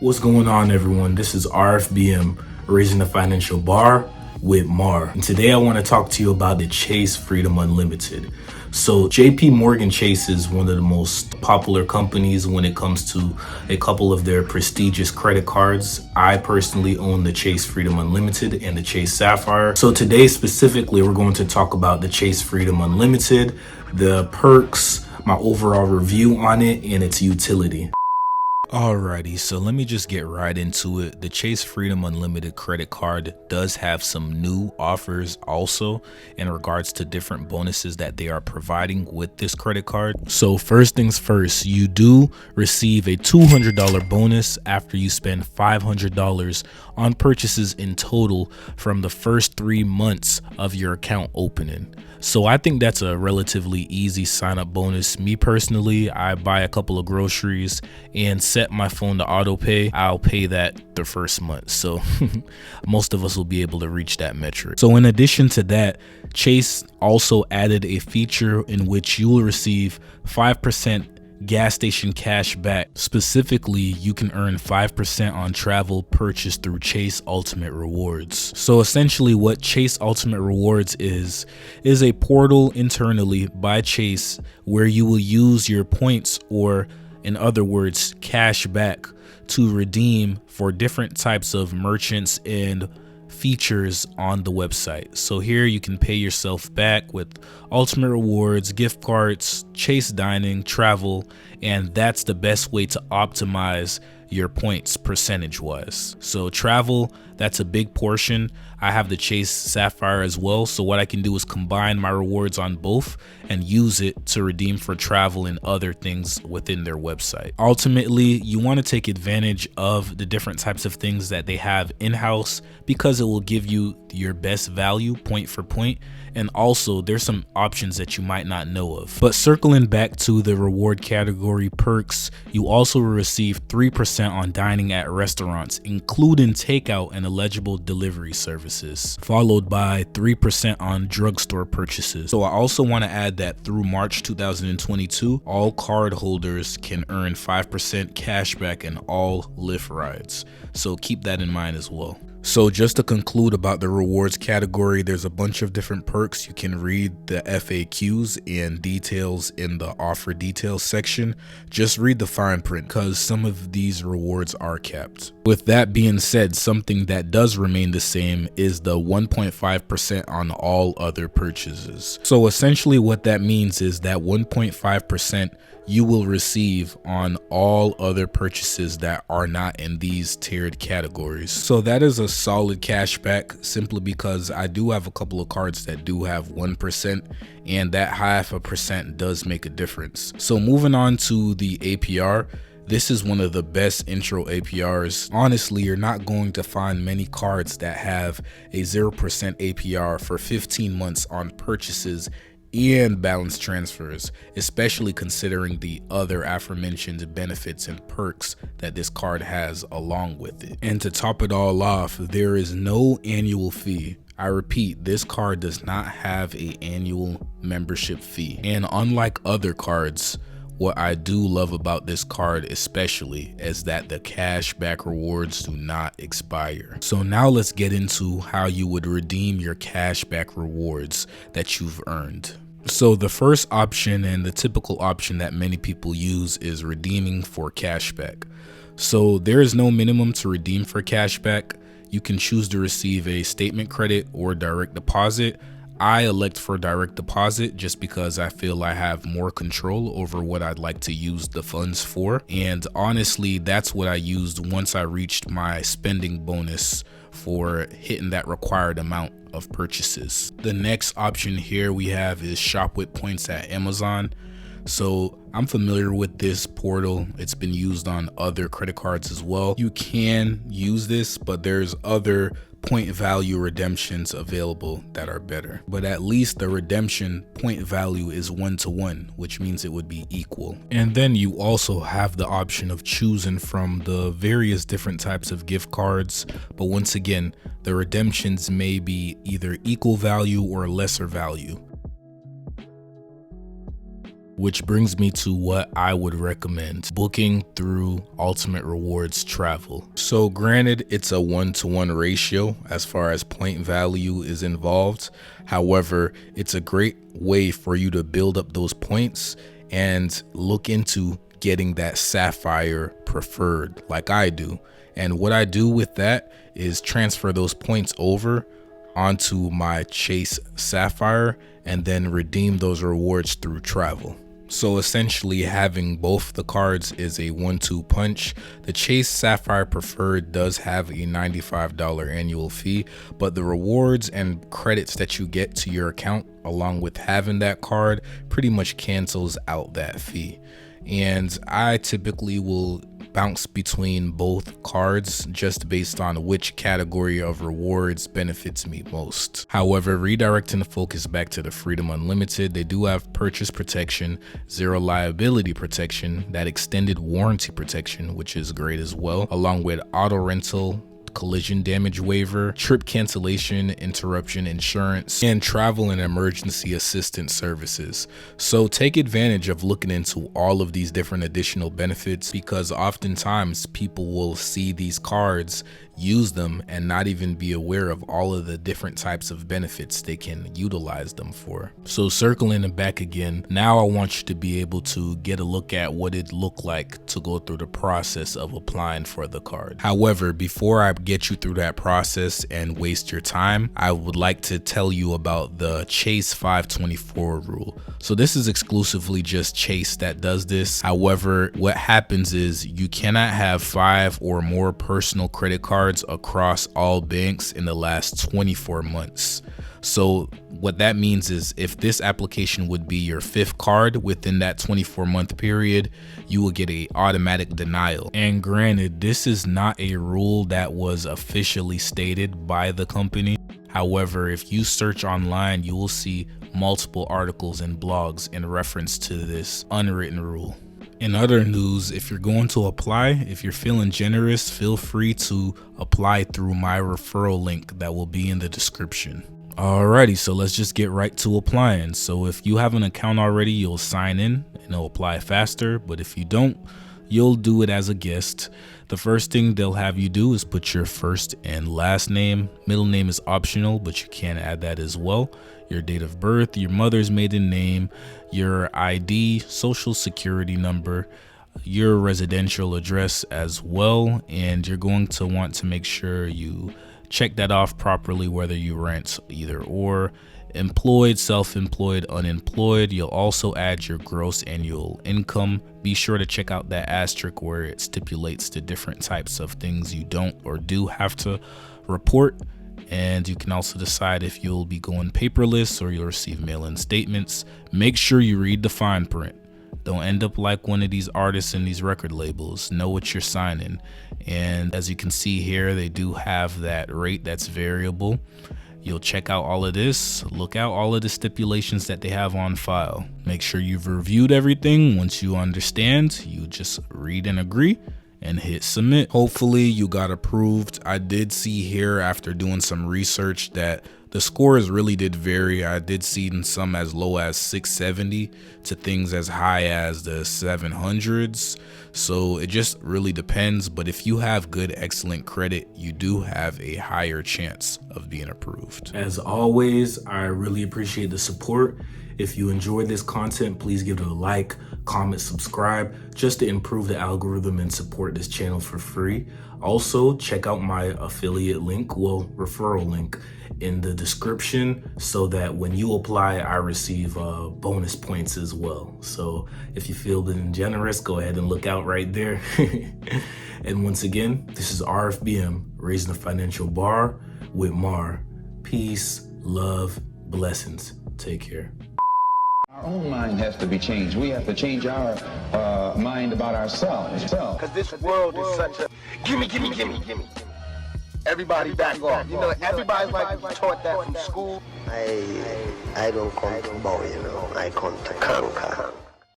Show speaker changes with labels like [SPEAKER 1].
[SPEAKER 1] What's going on, everyone? This is RFBM, Raising the Financial Bar with Mar. And today I want to talk to you about the Chase Freedom Unlimited. So JP Morgan Chase is one of the most popular companies when it comes to a couple of their prestigious credit cards. I personally own the Chase Freedom Unlimited and the Chase Sapphire. So today specifically, we're going to talk about the Chase Freedom Unlimited, the perks, my overall review on it, and its utility. Alrighty, so let me just get right into it. The Chase Freedom Unlimited credit card does have some new offers also in regards to different bonuses that they are providing with this credit card. So first things first, you do receive a $200 bonus after you spend $500 on purchases in total from the first 3 months of your account opening. So I think that's a relatively easy sign up bonus. Me personally, I buy a couple of groceries and set my phone to auto pay. I'll pay that the first month. So most of us will be able to reach that metric. So in addition to that, Chase also added a feature in which you will receive 5% gas station cash back. Specifically, you can earn 5% on travel purchased through Chase Ultimate Rewards. So essentially what Chase Ultimate Rewards is a portal internally by Chase where you will use your points, or in other words, cash back, to redeem for different types of merchants and features on the website. So here you can pay yourself back with Ultimate Rewards, gift cards, Chase Dining, travel, and that's the best way to optimize your points percentage wise. So travel, that's a big portion. I have the Chase Sapphire as well, so what I can do is combine my rewards on both and use it to redeem for travel and other things within their website. Ultimately, you want to take advantage of the different types of things that they have in-house because it will give you your best value point for point, and also there's some options that you might not know of. But circling back to the reward category perks, you also will receive 3% on dining at restaurants, including takeout and eligible delivery services, followed by 3% on drugstore purchases. So I also want to add that through March 2022, all card holders can earn 5% cash back in all Lyft rides. So keep that in mind as well. So just to conclude about the rewards category, there's a bunch of different perks. You can read the FAQs and details in the offer details section. Just read the fine print because some of these rewards are capped. With that being said, something that does remain the same is the 1.5% on all other purchases. So essentially what that means is that 1.5% you will receive on all other purchases that are not in these tiered categories. So that is a solid cashback simply because I do have a couple of cards that do have 1%, and that 0.5% does make a difference. So moving on to the APR, this is one of the best intro APRs. Honestly, you're not going to find many cards that have a 0% APR for 15 months on purchases and balance transfers, especially considering the other aforementioned benefits and perks that this card has along with it. And to top it all off, there is no annual fee. I repeat, this card does not have an annual membership fee. And unlike other cards, what I do love about this card especially is that the cash back rewards do not expire. So now let's get into how you would redeem your cash back rewards that you've earned. So the first option and the typical option that many people use is redeeming for cashback. So there is no minimum to redeem for cashback. You can choose to receive a statement credit or direct deposit. I elect for direct deposit just because I feel I have more control over what I'd like to use the funds for. And honestly, that's what I used once I reached my spending bonus for hitting that required amount of purchases. The next option here we have is shop with points at Amazon. So I'm familiar with this portal. It's been used on other credit cards as well. You can use this, but there's other point value redemptions available that are better, but at least the redemption point value is 1-to-1, which means it would be equal. And then you also have the option of choosing from the various different types of gift cards, but once again, the redemptions may be either equal value or lesser value. Which brings me to what I would recommend: booking through Ultimate Rewards Travel. So granted, it's a 1-to-1 ratio as far as point value is involved. However, it's a great way for you to build up those points and look into getting that Sapphire preferred like I do. And what I do with that is transfer those points over onto my Chase Sapphire and then redeem those rewards through travel. So essentially having both the cards is a 1-2 punch. The Chase Sapphire Preferred does have a $95 annual fee, but the rewards and credits that you get to your account along with having that card pretty much cancels out that fee. And I typically will bounce between both cards just based on which category of rewards benefits me most. However, redirecting the focus back to the Freedom Unlimited, they do have purchase protection, zero liability protection, that extended warranty protection, which is great as well, along with auto rental, collision damage waiver, trip cancellation, interruption insurance, and travel and emergency assistance services. So take advantage of looking into all of these different additional benefits, because oftentimes people will see these cards, use them, and not even be aware of all of the different types of benefits they can utilize them for. So circling it back again, now I want you to be able to get a look at what it looked like to go through the process of applying for the card. However, before I get you through that process and waste your time, I would like to tell you about the Chase 524 rule. So this is exclusively just Chase that does this. However, what happens is you cannot have 5 or more personal credit cards across all banks in the last 24 months. So what that means is if this application would be your 5th card within that 24-month period, you will get a automatic denial. And granted, this is not a rule that was officially stated by the company. However, if you search online, you will see multiple articles and blogs in reference to this unwritten rule. In other news, if you're going to apply, if you're feeling generous, feel free to apply through my referral link that will be in the description. Alrighty, so let's just get right to applying. So if you have an account already, you'll sign in and it'll apply faster. But if you don't, you'll do it as a guest. The first thing they'll have you do is put your first and last name. Middle name is optional, but you can add that as well. Your date of birth, your mother's maiden name, your ID, social security number, your residential address as well. And you're going to want to make sure you check that off properly, whether you rent either or, employed, self-employed, unemployed. You'll also add your gross annual income. Be sure to check out that asterisk where it stipulates the different types of things you don't or do have to report. And you can also decide if you'll be going paperless or you'll receive mail-in statements. Make sure you read the fine print. Don't end up like one of these artists in these record labels. Know what you're signing. And as you can see here, they do have that rate that's variable. You'll check out all of this, look out all of the stipulations that they have on file. Make sure you've reviewed everything. Once you understand, you just read and agree and hit submit. Hopefully you got approved. I did see here after doing some research that the scores really did vary. I did see in some as low as 670 to things as high as the 700s. So it just really depends. But if you have good, excellent credit, you do have a higher chance of being approved. As always, I really appreciate the support. If you enjoyed this content, please give it a like, comment, subscribe, just to improve the algorithm and support this channel for free. Also, check out my affiliate link, well, referral link in the description, so that when you apply, I receive bonus points as well. So if you feel generous, go ahead and look out right there. And once again, this is RFBM, Raising the Financial Bar with Mar. Peace, love, blessings. Take care.
[SPEAKER 2] Our own mind has to be changed. We have to change our mind about ourselves.
[SPEAKER 3] Because this world is such a gimme. Everybody back off. You know, everybody's like taught that from school.
[SPEAKER 4] I don't come to bow, I come to conquer.